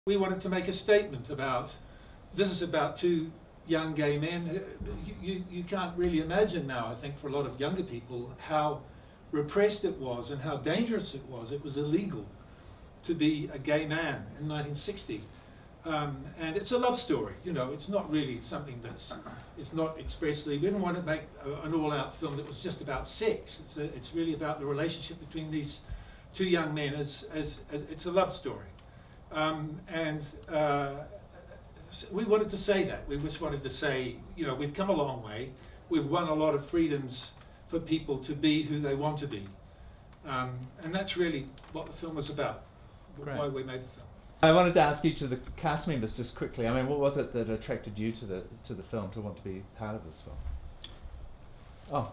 We wanted to make a statement about, this is about two young gay men. You can't really imagine now, I think, for a lot of younger people, how repressed it was and how dangerous it was. It was illegal to be a gay man in 1960. And it's a love story, you know, it's not really something it's not expressly, we didn't want to make an all-out film that was just about sex. It's really about the relationship between these two young men as it's a love story. We wanted to say that. We just wanted to say, you know, we've come a long way. We've won a lot of freedoms for people to be who they want to be. And that's really what the film was about, why we made the film. I wanted to ask each of the cast members just quickly, I mean, what was it that attracted you to the film, to want to be part of this film? Oh.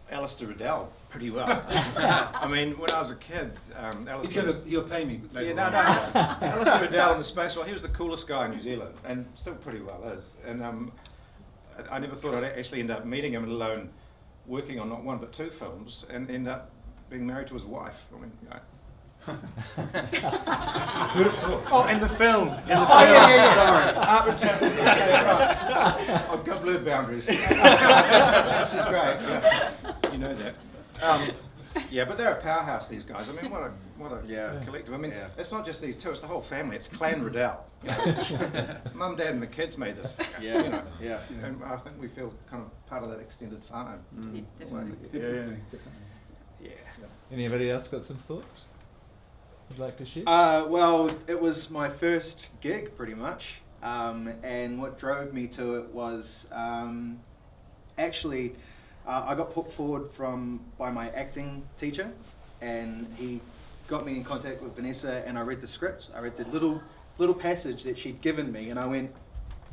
Alastair Riddell, pretty well. I mean, when I was a kid, He'll pay me later. Yeah, no. Alastair Riddell in the space, well, he was the coolest guy in New Zealand, and still pretty well is. And I never thought I'd actually end up meeting him, let alone working on not one but two films, and end up being married to his wife. I mean, Oh, in the film. Yeah. Sorry. I've got blue boundaries. She's great. Yeah. You know that. Yeah, but they're a powerhouse, these guys. I mean, what a collective. I mean, it's not just these two; it's the whole family. It's Clan Riddell. You know? Mum, Dad, and the kids made this. Yeah. You know. Yeah. And I think we feel kind of part of that extended family. Yeah, definitely. Definitely. Yeah. Anybody else got some thoughts you'd like to share? Well, it was my first gig, pretty much, and what drove me to it was actually I got put forward by my acting teacher, and he got me in contact with Vanessa, and I read the script. I read the little passage that she'd given me, and I went,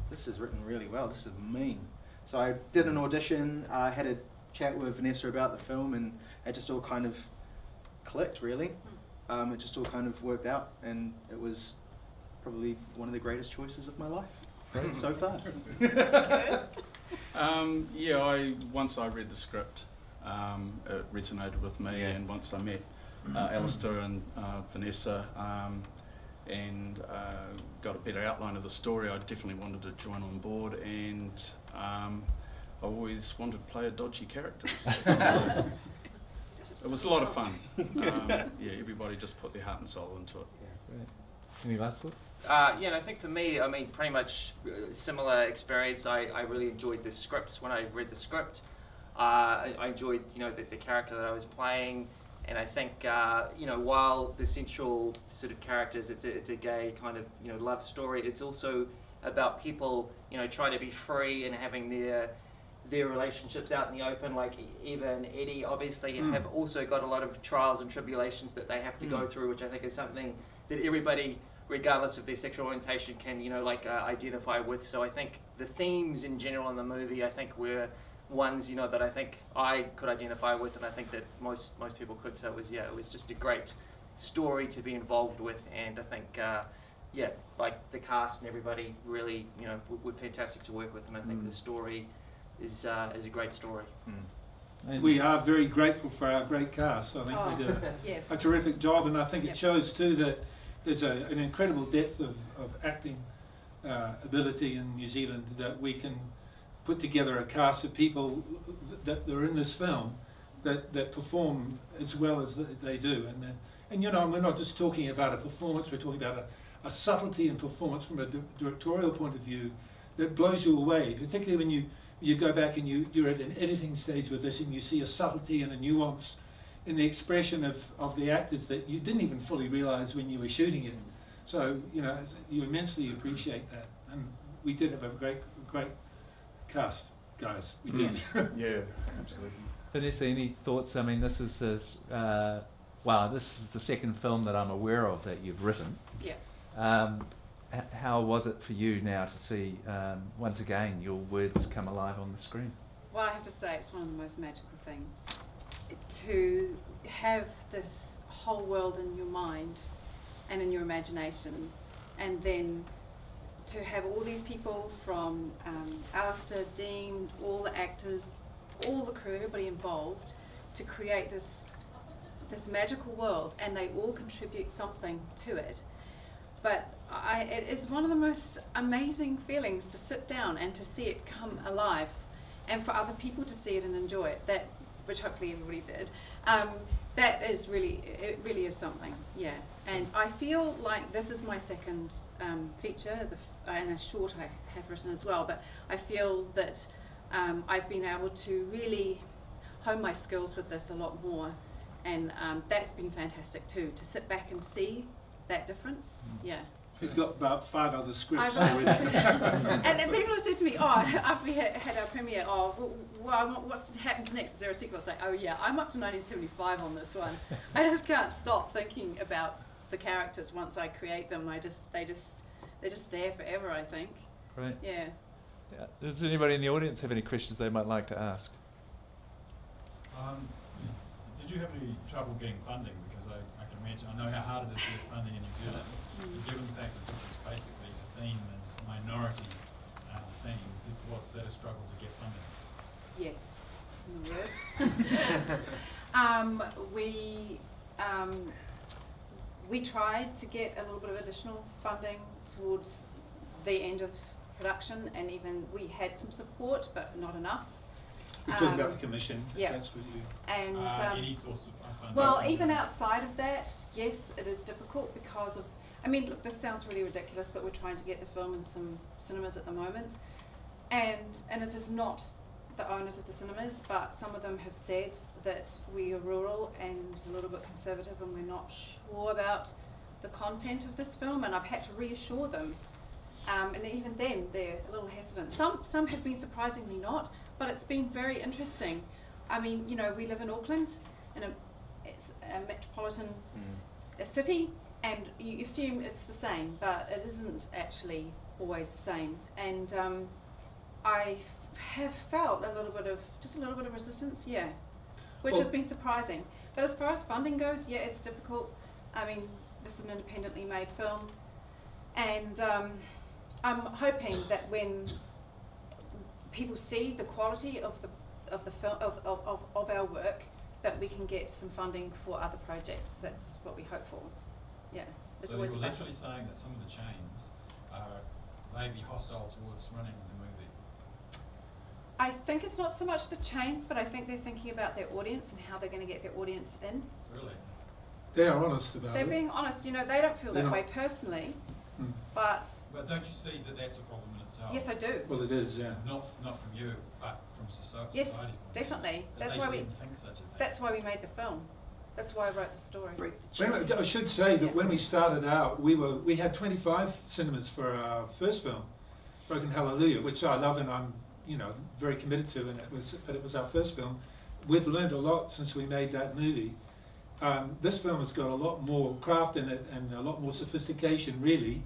"This is written really well. This is me." So I did an audition. I had a chat with Vanessa about the film, and it just all kind of clicked, really. It just all kind of worked out, and it was probably one of the greatest choices of my life so far. Once I read the script, it resonated with me, and once I met Alastair and Vanessa and got a better outline of the story, I definitely wanted to join on board, and I always wanted to play a dodgy character. It was a lot of fun. Everybody just put their heart and soul into it. Great. Any last thoughts? And I think for me, I mean, pretty much similar experience. I really enjoyed the scripts when I read the script. I enjoyed, you know, the character that I was playing, and I think, you know, while the central sort of characters, it's a gay kind of, you know, love story. It's also about people, you know, trying to be free and having their relationships out in the open. Like Eva and Eddie obviously have also got a lot of trials and tribulations that they have to go through, which I think is something that everybody, regardless of their sexual orientation, can, you know, like identify with. So I think the themes in general in the movie, I think, were ones, you know, that I think I could identify with, and I think that most people could. So it was just a great story to be involved with, and I think like the cast and everybody really, you know, were fantastic to work with, and I think the story is a great story. We are very grateful for our great cast. I think they did a terrific job, and I think it shows too that there's an incredible depth of acting ability in New Zealand, that we can put together a cast of people that are in this film that perform as well as they do. And you know, we're not just talking about a performance, we're talking about a subtlety in performance from a directorial point of view that blows you away, particularly when you go back and you're at an editing stage with this, and you see a subtlety and a nuance in the expression of the actors that you didn't even fully realise when you were shooting it. So, you know, you immensely appreciate that. And we did have a great cast, guys. We did. Yeah, absolutely. Vanessa, any thoughts? I mean, this is the second film that I'm aware of that you've written. Yeah. How was it for you now to see, once again, your words come alive on the screen? Well, I have to say it's one of the most magical things. To have this whole world in your mind and in your imagination, and then to have all these people from Alastair, Dean, all the actors, all the crew, everybody involved, to create this magical world, and they all contribute something to it. but it is one of the most amazing feelings to sit down and to see it come alive, and for other people to see it and enjoy it. That, which hopefully everybody did. That is it really is something, yeah. And I feel like this is my second feature, and a short I have written as well, but I feel that I've been able to really hone my skills with this a lot more, and that's been fantastic too, to sit back and see that difference, yeah. She's got about 5 other scripts I've already. and then people have said to me, oh, after we had our premiere, what's happens next? Is there a sequel? I say, oh yeah, I'm up to 1975 on this one. I just can't stop thinking about the characters once I create them. They're just there forever, I think. Right. Yeah. Does anybody in the audience have any questions they might like to ask? Did you have any trouble getting funding? Because I can imagine, I know how hard it is to get funding in New Zealand. Given the fact that this is basically the theme is minority theme, was that a struggle to get funding? Yes. In a word. We tried to get a little bit of additional funding towards the end of production, and even we had some support, but not enough. We're talking about the commission. Yeah. That's what you. And Any source of funding? well, even outside of that, yes, it is difficult because of. I mean, look, this sounds really ridiculous, but we're trying to get the film in some cinemas at the moment, and it is not the owners of the cinemas, but some of them have said that we are rural and a little bit conservative, and we're not sure about the content of this film, and I've had to reassure them, and even then they're a little hesitant. Some have been surprisingly not, but it's been very interesting. I mean, you know, we live in Auckland, it's a metropolitan city. And you assume it's the same, but it isn't actually always the same. And I have felt a little bit of resistance, yeah, which has been surprising. But as far as funding goes, yeah, it's difficult. I mean, this is an independently made film, and I'm hoping that when people see the quality of the film of our work, that we can get some funding for other projects. That's what we hope for. Yeah. So you're literally saying that some of the chains are maybe hostile towards running the movie? I think it's not so much the chains, but I think they're thinking about their audience and how they're going to get their audience in. Really? They are honest about They're it. being honest. You know, they don't feel They're that not. way personally, Mm. but don't you see that that's a problem in itself? yes, I do. Well, it is, yeah. Not from you, but from society. Yes, definitely. That's why we think such a thing. That's why we made the film. That's why I wrote the story. I should say that when we started out, we had 25 cinemas for our first film, Broken Hallelujah, which I love and I'm very committed to, and it was our first film. We've learned a lot since we made that movie. This film has got a lot more craft in it and a lot more sophistication, really.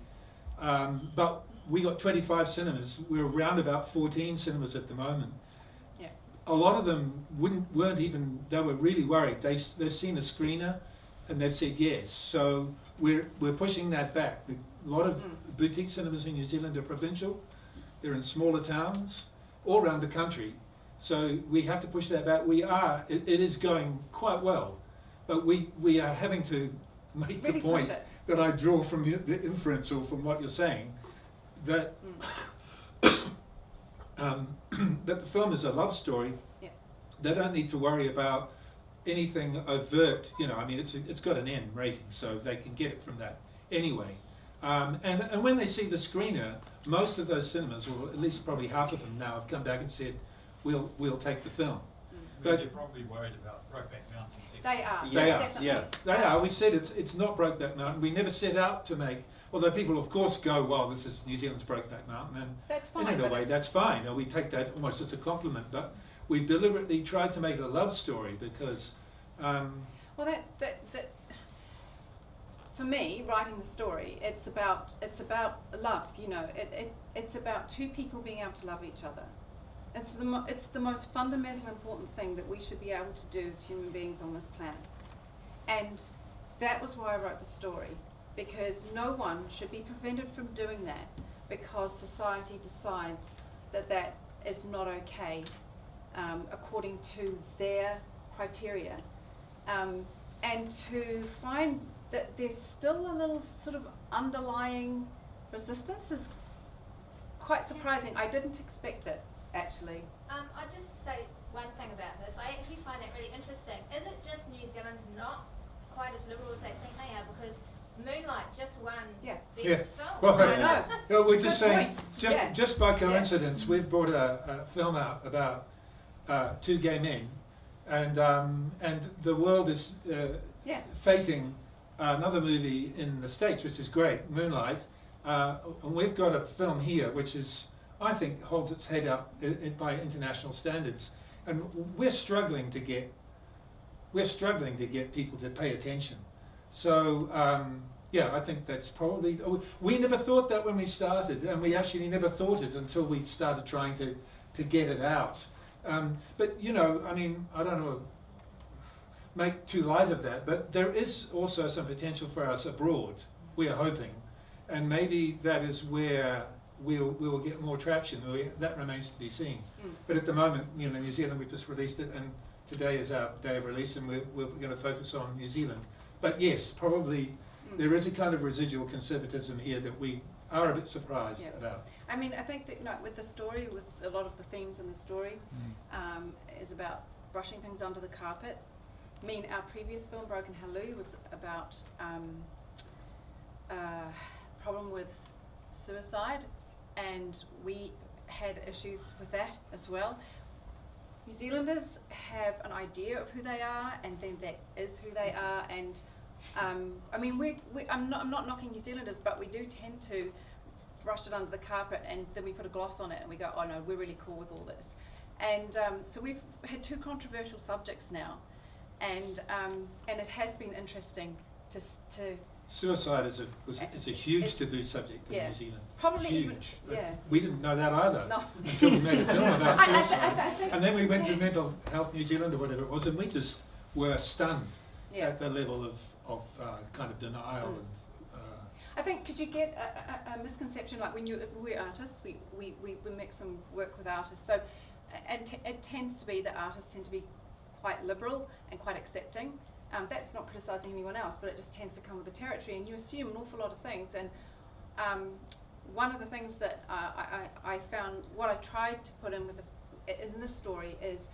But we got 25 cinemas. We're around about 14 cinemas at the moment. Yeah. A lot of them weren't even. They were really worried. They've seen a screener, and they've said yes. So we're pushing that back. A lot of boutique cinemas in New Zealand are provincial. They're in smaller towns all around the country. So we have to push that back. It is going quite well, but we are having to make Really the point push it. that I draw from the inference or from what you're saying, that that the film is a love story. Yeah. They don't need to worry about anything overt. I mean, it's got an N rating, so they can get it from that anyway. And when they see the screener, most of those cinemas, or at least probably half of them now, have come back and said, we'll take the film. But they're probably worried about Brokeback Mountain. They are. They are. Definitely. Yeah. They are. We said it's not Brokeback Mountain. We never set out to make. Although people, of course, go, "Well, this is New Zealand's Brokeback Mountain," and That's fine. in a but way, it- that's fine. And we take that almost as a compliment. But we deliberately tried to make it a love story because. Well, that's that. For me, writing the story, it's about love. It's about two people being able to love each other. It's the most fundamental important thing that we should be able to do as human beings on this planet. And that was why I wrote the story, because no one should be prevented from doing that because society decides that that is not okay according to their criteria. And to find that there's still a little sort of underlying resistance is quite surprising. I didn't expect it, actually. I'll just say one thing about this. I actually find that really interesting. Is it just New Zealand's not quite as liberal as they think they are? Because Moonlight just won Best Film. Well, I know. well, we're just Good saying, point. just by coincidence, we've brought a film out about two gay men, and the world is fating another movie in the States, which is great, Moonlight, and we've got a film here which is, I think, holds its head up by international standards, and we're struggling to get people to pay attention. So yeah, I think that's probably. We never thought that when we started, and we actually never thought it until we started trying to get it out. But you know, I mean, I don't know, make too light of that, but there is also some potential for us abroad. We are hoping, and maybe that is where we will get more traction. That remains to be seen. But at the moment, you know, New Zealand, we've just released it, and today is our day of release, and we're going to focus on New Zealand. But yes, probably there is a kind of residual conservatism here that we are a bit surprised about. I mean, I think that, you know, with the story, with a lot of the themes in the story, is about brushing things under the carpet. I mean, our previous film, Broken Hallelujah, was about problem with suicide, and we had issues with that as well. New Zealanders have an idea of who they are, and then that is who they are. And I mean, I'm not knocking New Zealanders, but we do tend to brush it under the carpet, and then we put a gloss on it, and we go, oh no, we're really cool with all this. And so we've had two controversial subjects now, and it has been interesting to Suicide is a huge taboo subject in New Zealand. Probably huge. even, We didn't know that either until we made a film about suicide. And then we went to Mental Health New Zealand or whatever it was, and we just were stunned at the level of kind of denial. And, I think because you get a misconception, like when we're artists, we make some work with artists, so it tends to be that artists tend to be quite liberal and quite accepting. That's not criticising anyone else, but it just tends to come with the territory, and you assume an awful lot of things. And one of the things that I found, what I tried to put in in this story is,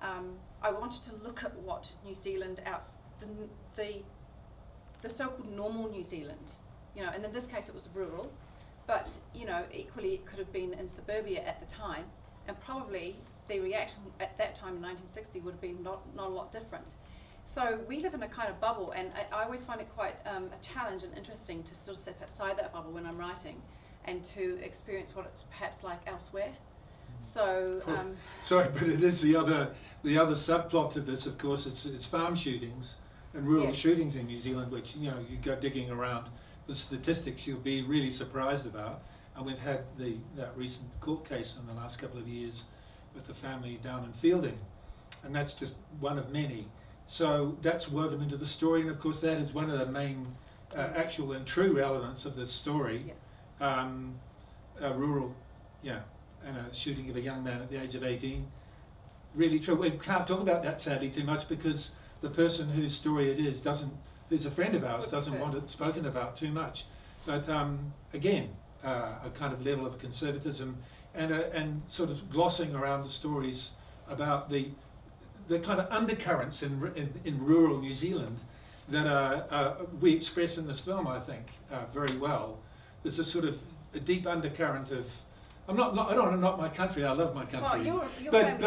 I wanted to look at what New Zealand, the so-called normal New Zealand, you know, and in this case it was rural, but you know, equally it could have been in suburbia at the time, and probably the reaction at that time in 1960 would have been not a lot different. So we live in a kind of bubble, and I always find it quite a challenge and interesting to sort of step outside that bubble when I'm writing, and to experience what it's perhaps like elsewhere. So sorry, but it is the other subplot to this, of course. It's farm shootings and rural shootings in New Zealand, which, you know, you go digging around the statistics, you'll be really surprised about. And we've had that recent court case in the last couple of years with the family down in Fielding, and that's just one of many. So that's woven into the story, and of course that is one of the main actual and true elements of this story. Rural, and a shooting of a young man at the age of 18. Really true. We can't talk about that sadly too much because the person whose story it is who's a friend of ours, doesn't want it spoken about too much. But again, a kind of level of conservatism and sort of glossing around the stories about the kind of undercurrents in rural New Zealand that we express in this film, I think, very well. There's a sort of a deep undercurrent of. I don't want to knock my country. I love my country. Well, but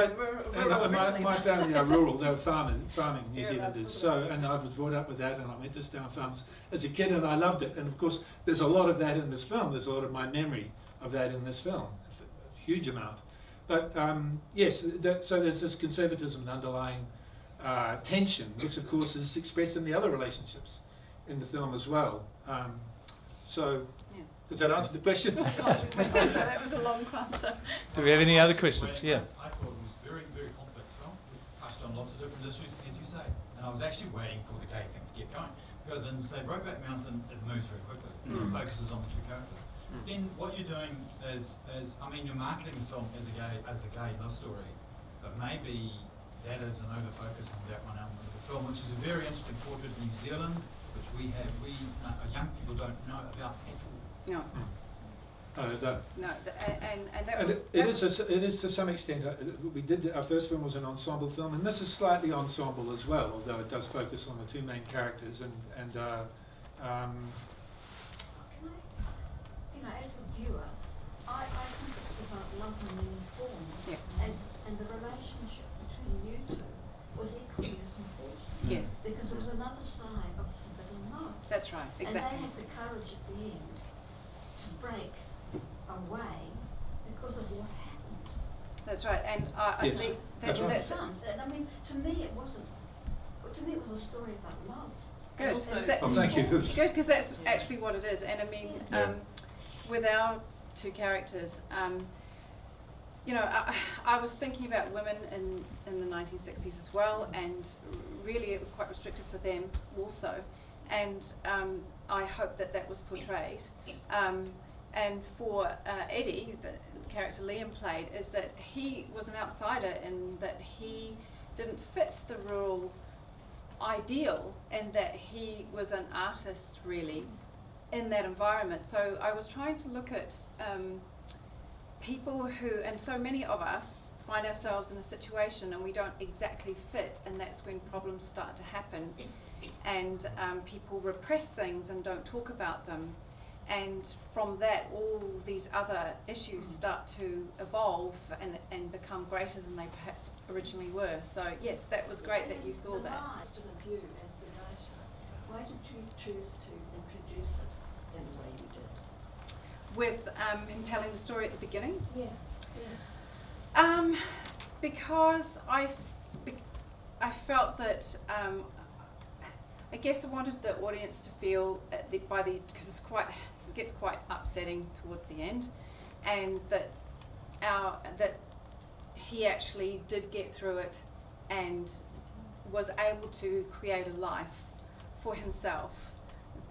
my family are rural. They were farming New Zealanders. So, and I was brought up with that, and I went to Stown Farms as a kid, and I loved it. And of course, there's a lot of that in this film. There's a lot of my memory of that in this film, a huge amount. But yes, so there's this conservatism and underlying tension, which of course is expressed in the other relationships in the film as well. Does that answer the question? That was a long answer. Do we have any other questions? Yeah. I thought it was a very, very complex film. It touched on lots of different issues, as you say. And I was actually waiting for the gay thing to get going. Because in, say, Brokeback Mountain, it moves very quickly. It focuses on the two characters. Then what you're doing is I mean, you're marketing the film as a gay love story, but maybe that is an over-focus on that one element of the film, which is a very interesting portrait of New Zealand which we young people don't know about at all. No. No, And that and was... it is to some extent, we did, our first film was an ensemble film, and this is slightly ensemble as well, although it does focus on the two main characters, Can I, as a viewer, I think it's about love in many forms, and the relationship between you two was equally as important. Yes. Because it was another side of forbidden love. That's right, exactly. And they had the courage at the end to break away because of what happened. That's right, and I Yes, think that's right. And I mean, to me it wasn't. To me, it was a story about love. Good. Also, Oh, thank you. Good, because that's actually what it is. And I mean, Yeah. with our two characters, you know, I was thinking about women in the 1960s as well, and really it was quite restrictive for them also. And I hope that that was portrayed. And for Eddie, the character Liam played, is that he was an outsider in that he didn't fit the rural ideal, and that he was an artist really in that environment. So I was trying to look at people who, and so many of us find ourselves in a situation and we don't exactly fit, and that's when problems start to happen, and people repress things and don't talk about them, and from that all these other issues start to evolve and become greater than they perhaps originally were. So yes, that was great that you saw that. To the view as the writer, why did you choose to introduce it in the way you did? With him telling the story at the beginning? Yeah. Because I felt that I guess I wanted the audience to feel because it gets quite upsetting towards the end, and that he actually did get through it and was able to create a life for himself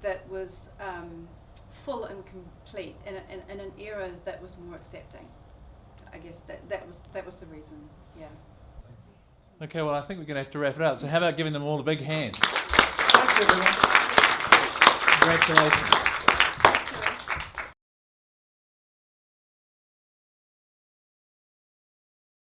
that was full and complete in an era that was more accepting. I guess that was the reason. Yeah. Okay, well, I think we're going to have to wrap it up. So how about giving them all a big hand? Thanks, everyone. Congratulations.